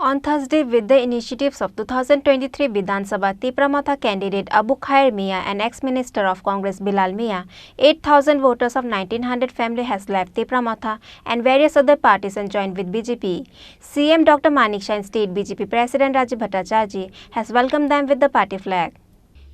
On Thursday, with the initiatives of 2023 Vidhan Sabha Tripura candidate Abu Khayer Mia and ex-minister of Congress Billal Mia, 8,000 voters of 1900 family has left Tripura and various other parties and joined with BJP. CM Dr. Manik Shah and State BJP President Rajiv Bhattacharjee has welcomed them with the party flag.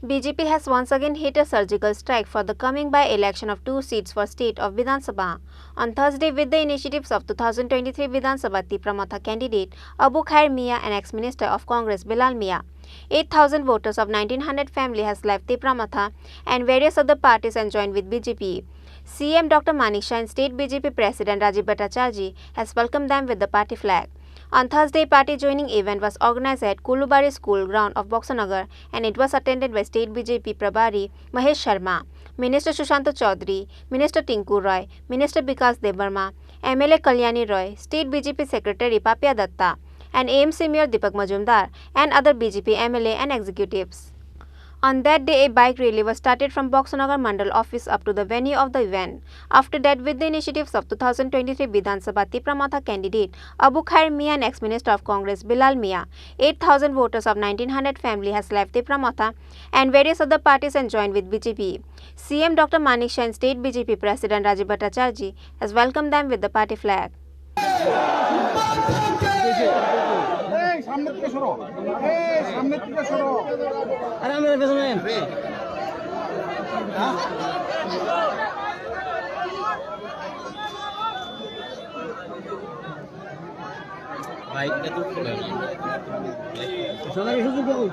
BJP has once again hit a surgical strike for the coming by-election of 2 seats for state of Vidhan Sabha. On Thursday, with the initiatives of 2023 Vidhan Sabha Tripura candidate Abu Khayer Mia and ex-minister of Congress Billal Mia, 8,000 voters of 1900 family has left Tripura and various other parties and joined with BJP. CM Dr. Manik Shah and State BJP President Rajiv Bhattacharjee has welcomed them with the party flag. On Thursday, party joining event was organized at Kulubari School ground of Boxanagar and it was attended by State BJP Prabhari Mahesh Sharma, Minister Sushant Chaudhary, Minister Tinku Roy, Minister Bikas Debarma, MLA Kalyani Roy, State BJP Secretary Papya Datta, and AMC Mayor Deepak Majumdar and other BJP MLA and executives. On that day, a bike rally was started from Boxanagar Mandal office up to the venue of the event. After that, with the initiatives of 2023 Vidhan Sabha Tripura candidate Abu Khayer Mia and ex-minister of Congress Billal Mia, 8,000 voters of 1900 family has left Tripura and various other parties and joined with BJP. CM Dr. Manik Shah and State BJP President Rajiv Bhattacharjee has welcomed them with the party flag. সামনে থেকে সরো সামনে থেকে সরো আরে আমরা পেছনে বাইকটা তো খুলে সোনালি সুযোগ দাও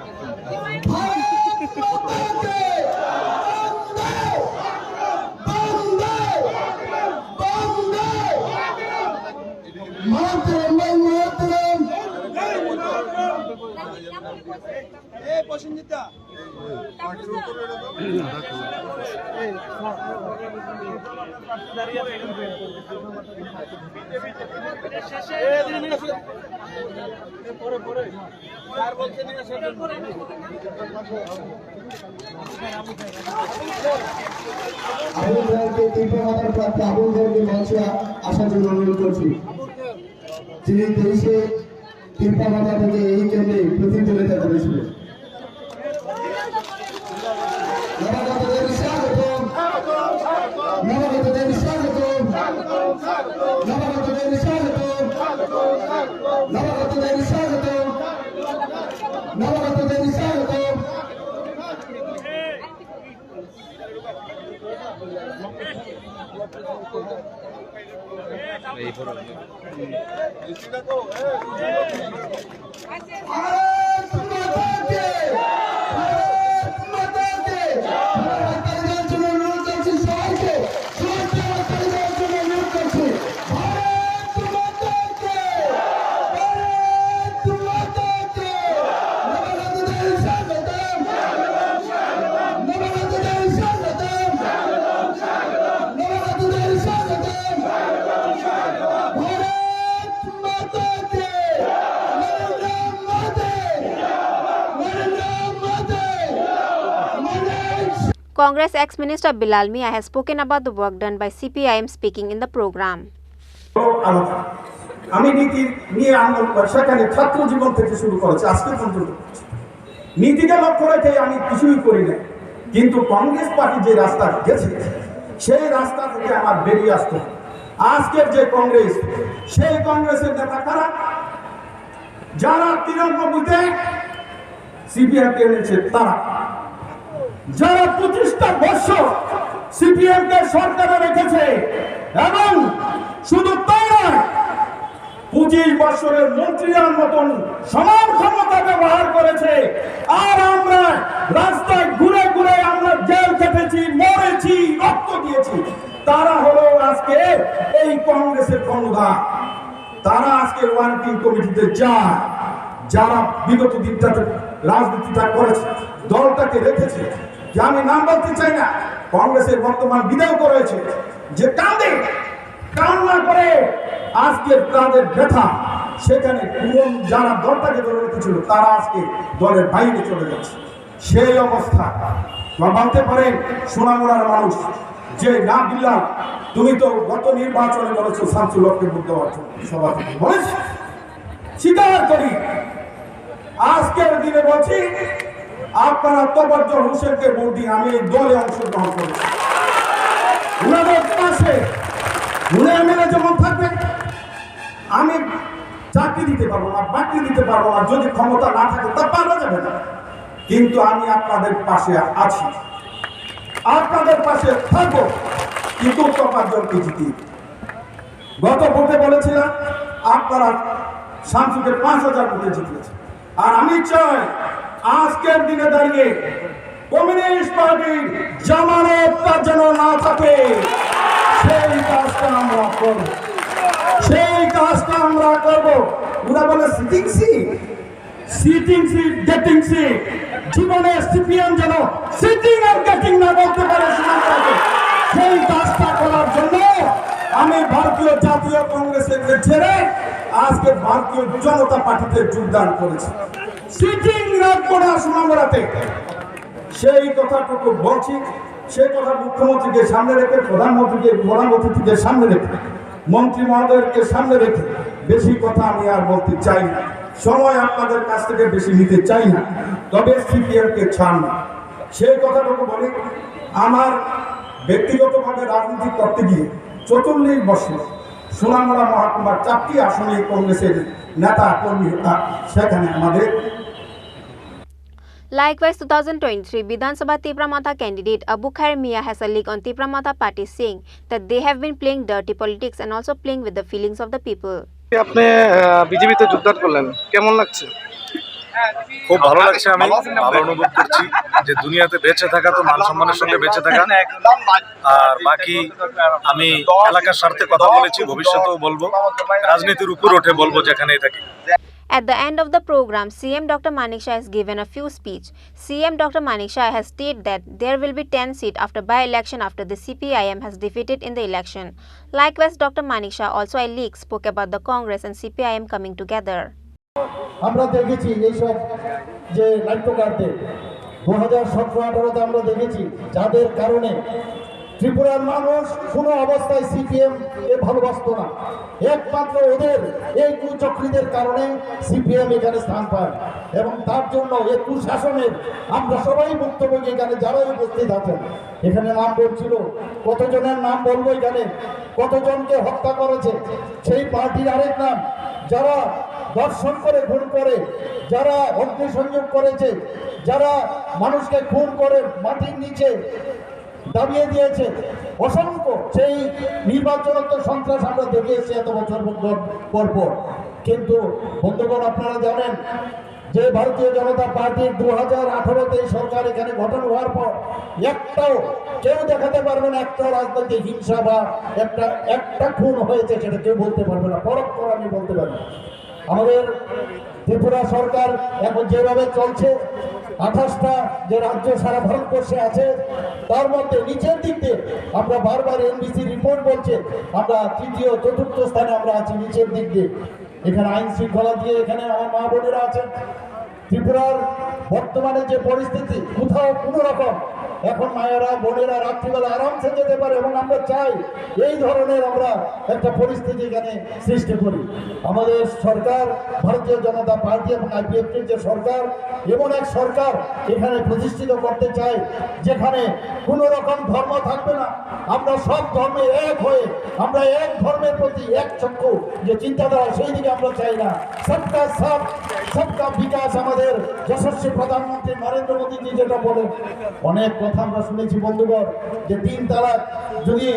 আসার জন্য অনুরোধ করছি যিনি দেশে ত্রিপুরা থেকে এই কেন্দ্রে প্রতিদ্বন্দ্বিতা করেছিলেন Congress ex-minister Billal Mia has spoken about the work done by CPIM speaking in the program. আমি নীতি নিয়ে আন্দোলন করি সেখানে ছাত্র জীবন থেকে শুরু করেছি আজকে পর্যন্ত নীতিকে লক্ষ্য রেখে আমি কিছুই করি না কিন্তু কংগ্রেস পার্টি যে রাস্তা গেছে সেই রাস্তা থেকে আমার বেরিয়ে আসতে আজকের যে কংগ্রেস সেই কংগ্রেসের নেতা কারা যারা 93তে সিপিএম কে এনেছে তারা যারা 25টা বছর সিপিএম কে সরকারে রেখেছে এবং শুধু তাই নয় 25 বছরের মন্ত্রীর মতন সমান ক্ষমতা ব্যবহার করেছে আর আমরা রাস্তায় ঘুরে ঘুরে আমরা জেল খেটেছি মরেছি রক্ত দিয়েছি তারা হলো আজকে এই কংগ্রেসের ক্ষমতা তারা আজকে ওয়ার্কিং কমিটিতে যায় যারা বিগত দিনটাতে রাজনীতিটা করেছে দলটাকে রেখেছে যে আমি নাম বলতে চাই না কংগ্রেসের বর্তমান বিধায়ক রয়েছে যে কান্না করে আজকে তাদের ব্যথা সেখানে কোন যারা দলটাকে ধরে রেখেছিল তারা আজকে দলের বাইরে চলে যাচ্ছে সেই অবস্থা ভাবতে পারেন সোনামুড়ার মানুষ যে না বিল্লাল তুমি তো গত নির্বাচনে বলেছো শামসুল হককে ভোট দেওয়ার জন্য সভা থেকে বলেছ স্বীকার করি। আজকের দিনে বলছি, আপনারা তোফাজ্জল হোসেনকে ভোট দিন। আমি এই দলে অংশগ্রহণ করেছি। উনাদের পাশে এমএলএ যেমন থাকবে, আমি চাকরি দিতে পারবো না, বাকি দিতে পারবো না, যদি ক্ষমতা না থাকে তা পারা যাবে না, কিন্তু আমি আপনাদের পাশে আছি, আপনাদের পাশে থাকবো, কিন্তু তোফাজ্জলকে জিতি। গত ভোটে বলেছিলাম আপনারা শামসুকে 5000 ভোটে জিতিয়েছে, আর আমি চাই আজকের দিনে দাঁড়িয়ে কমিউনিস্ট পার্টির জামানতটা যেন না থাকে, সেই কাজটা আমরা করব, সেই কাজটা আমরা করব। ওরা বলে সিটিং সিট গেটিং সিট, জীবনে সিপিএম যেন সিটিং আর গেটিং না বলতে পারে, সেই কাজটা করার জন্য আমি ভারতীয় জাতীয় কংগ্রেসের ছেড়ে আজকে ভারতীয় জনতা পার্টিতে যোগদান করেছি। সিটিং রাখবো না সুনামরাতে, সেই কথাটুকু বলছি। সেই কথা মুখ্যমন্ত্রীকে সামনে রেখে, প্রধানমন্ত্রীকে, প্রধান অতিথিকে সামনে রেখে, মন্ত্রী মহোদয়কে সামনে রেখে বেশি কথা আমি আর বলতে চাই না, সময় আপনাদের কাছ থেকে বেশি নিতে চাই না। তবে সিপিএমকে ছাড় না, সেই কথাটুকু বলি। আমার ব্যক্তিগতভাবে রাজনীতি করতে গিয়ে 44 বছর সোনামুড়া মহকুমার 4টি আসনে কংগ্রেসের নেতা কর্মী, সেখানে আমাদের। Likewise, 2023 Vidhan Sabha Tipramata candidate Abu Khayer Mia has a leak on Tipramata party saying that they have been playing dirty politics and also playing with the feelings of the people. আপনি বিজেপিতে যোগদান করলেন, কেমন লাগছে? খুব ভালো লাগছে, আমি ভালো অনুভব করছি যে দুনিয়াতে বেঁচে থাকা তো মান সম্মানের সঙ্গে বেঁচে থাকা, আর বাকি আমি এলাকার স্বার্থে কথা বলেছি, ভবিষ্যতেও বলবো, রাজনীতির উপর উঠে বলবো যেখানেই থাকি। At the end of the program, CM Dr. Manik Shah has given a few speech. CM Dr. Manik Shah has stated that there will be 10 seats after by-election after the CPIM has defeated in the election. Likewise, Dr. Manik Shah also a leak spoke about the Congress and CPIM coming together. আমরা দেখেছি এইসব যে নাট্যকারদের 2017-18-তে আমরা দেখেছি, যাদের কারণে ত্রিপুরার মানুষ কোনো অবস্থায় সিপিএম এ ভালোবাসত না, একমাত্র ওদের এই কুচক্রীদের কারণে সিপিএম এখানে স্থান পায়। এবং তার জন্য এই কুশাসনের আমরা সবাই ভুক্তভোগী। এখানে যারা উপস্থিত আছেন, এখানে নাম বলছিল, কতজনের নাম বলবো, এখানে কতজনকে হত্যা করেছে সেই পার্টির আরেক নাম, যারা দর্শন করে খুন করে, যারা অগ্নিসংযোগ করেছে, যারা মানুষকে খুন করে মাটির নিচে দাবিয়ে দিয়েছে, অসংখ্য সেই নির্বাচনোত্তর সন্ত্রাস আমরা দেখে এসেছি এত বছর পর পর। কিন্তু বন্ধুগণ, আপনারা জানেন যে ভারতীয় জনতা পার্টির 2018-তে সরকার এখানে গঠন হওয়ার পর একটাও কেউ দেখাতে পারবে না একটা রাজনৈতিক হিংসা বা একটা খুন হয়েছে, সেটা কেউ বলতে পারবে না, পরোক্ষ আমি বলতে পারি। আমাদের ত্রিপুরা সরকার এখন যেভাবে চলছে, 28টা যে রাজ্য সারা ভারতবর্ষে আছে, তার মধ্যে নিচের দিক দিয়ে আমরা বারবার এনবিসি রিপোর্ট বলছে আমরা 3য় 4র্থ স্থানে আমরা আছি নিচের দিক দিয়ে। এখানে আইন শৃঙ্খলা দিয়ে এখানে আমার মা বোনেরা আছেন। ত্রিপুরার বর্তমানে যে পরিস্থিতি, কোথাও কোনো রকম এখন মায়েরা বোনেরা রাত্রিবেলা আরামসে যেতে পারে, এবং আমরা চাই এই ধরনের আমরা একটা পরিস্থিতি এখানে সৃষ্টি করি। আমাদের সরকার, ভারতীয় জনতা পার্টি এবং আইপিএফটির যে সরকার, এমন এক সরকার এখানে প্রতিষ্ঠিত করতে চাই যেখানে কোনো রকম ধর্ম থাকবে না, আমরা সব ধর্মে এক হয়ে আমরা এক ধর্মের প্রতি এক চক্ষু যে চিন্তাধারা, সেই দিকে আমরা চাই না। সবকা সাথ সবকা বিকাশ আমাদের যশস্বী প্রধানমন্ত্রী নরেন্দ্র মোদীজি যেটা বলেন, অনেক কথা আমরা শুনেছি বন্ধুগণ, যে 3 তালাক যদি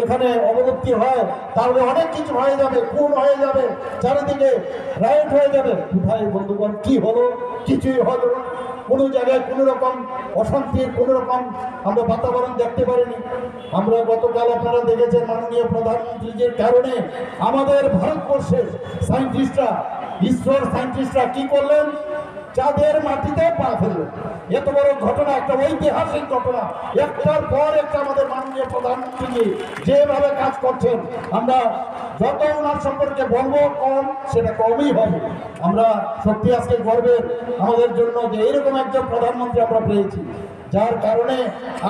এখানে অবলুপ্তি হয় তাহলে অনেক কিছু হয়ে যাবে, খুন হয়ে যাবে, চারিদিকে রাইট হয়ে যাবে। কোথায় বন্ধুগণ কি হলো? কিছুই হলো না। কোনো জায়গায় কোনো রকম অশান্তির কোনো রকম আমরা বাতাবরণ দেখতে পারিনি। আমরা গতকাল আপনারা দেখেছেন মাননীয় প্রধানমন্ত্রীর কারণে আমাদের ভারতবর্ষের সায়েন্টিস্টরা, ইসরোর সায়েন্টিস্টরা কি করলেন? চাঁদের মাটিতে পা ফেললেন। এত বড় ঘটনা, একটা ঐতিহাসিক ঘটনা, একটার পর একটা আমাদের মাননীয় প্রধানমন্ত্রী যেভাবে কাজ করছেন, আমরা যত ওনার সম্পর্কে বলবো কম, সেটা কমই হবে। আমরা সত্যি আজকে গর্বের আমাদের জন্য যে এরকম একজন প্রধানমন্ত্রী আমরা পেয়েছি, যার কারণে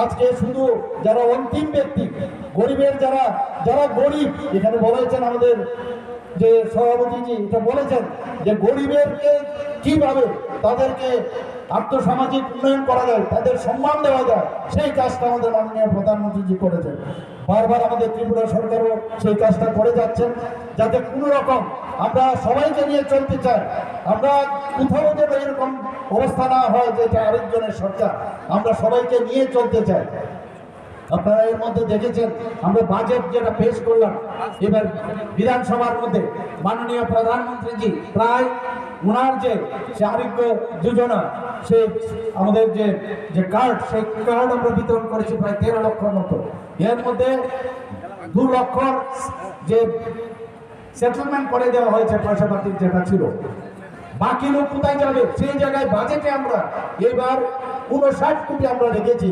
আজকে শুধু যারা অন্তিম ব্যক্তি, গরিবের যারা গরিব, এখানে বলেছেন আমাদের যে সভাপতিজি এটা বলেছেন যে গরিবেরকে কিভাবে তাদেরকে আর্থসামাজিক উন্নয়ন করা যায়, তাদের সম্মান দেওয়া যায়, সেই কাজটা আমাদের মাননীয় প্রধানমন্ত্রীজি করেছেন। বারবার আমাদের ত্রিপুরা সরকারও সেই কাজটা করে যাচ্ছেন, যাতে কোনো রকম আমরা সবাইকে নিয়ে চলতে চাই। আমরা কোথাও যেন এরকম অবস্থা না হয় যে এটা আরেকজনের সরকার, আমরা সবাইকে নিয়ে চলতে চাই। আপনারা এর মধ্যে দেখেছেন আমরা বাজেট যেটা পেশ করলাম এবার বিধানসভার মধ্যে, মাননীয় প্রধানমন্ত্রীজি প্রায় ওনার যে আরোগ্য যোজনা, সে আমাদের যে কার্ড, সেই কার্ড আমরা বিতরণ করেছি প্রায় 13 লক্ষর মতো। এর মধ্যে 2 লক্ষ যে সেটেলমেন্ট করে দেওয়া হয়েছে পয়সা পাতি যেটা ছিল, বাকি লোক কোথায় যাবে? সেই জায়গায় বাজেটে আমরা এবার 59 কোটি আমরা রেখেছি,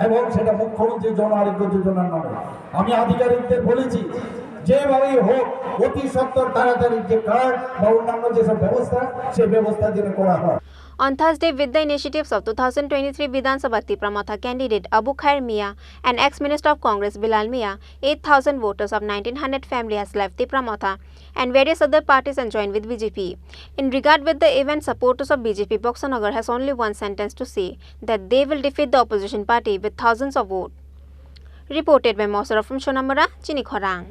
এবং সেটা মুখ্যমন্ত্রী জন আরোগ্য যোজনার নামে। আমি আধিকারিকদের বলেছি যেভাবেই হোক অতি সত্বর তাড়াতাড়ি যে কার্ড বা অন্যান্য যেসব ব্যবস্থা, সেই ব্যবস্থা যেন করা হয়। On Thursday, with the initiatives of 2023 Vidhan Sabha Tripura Matha candidate Abu Khayer Mia and ex-minister of Congress Billal Mia, 8,000 voters of 1900 family has left Tripura Matha, and various other parties and joined with BJP. In regard with the event, supporters of BJP Boxanagar has only one sentence to say, that they will defeat the opposition party with thousands of votes. Reported by Mosara from Shonamara, Chini Khorang.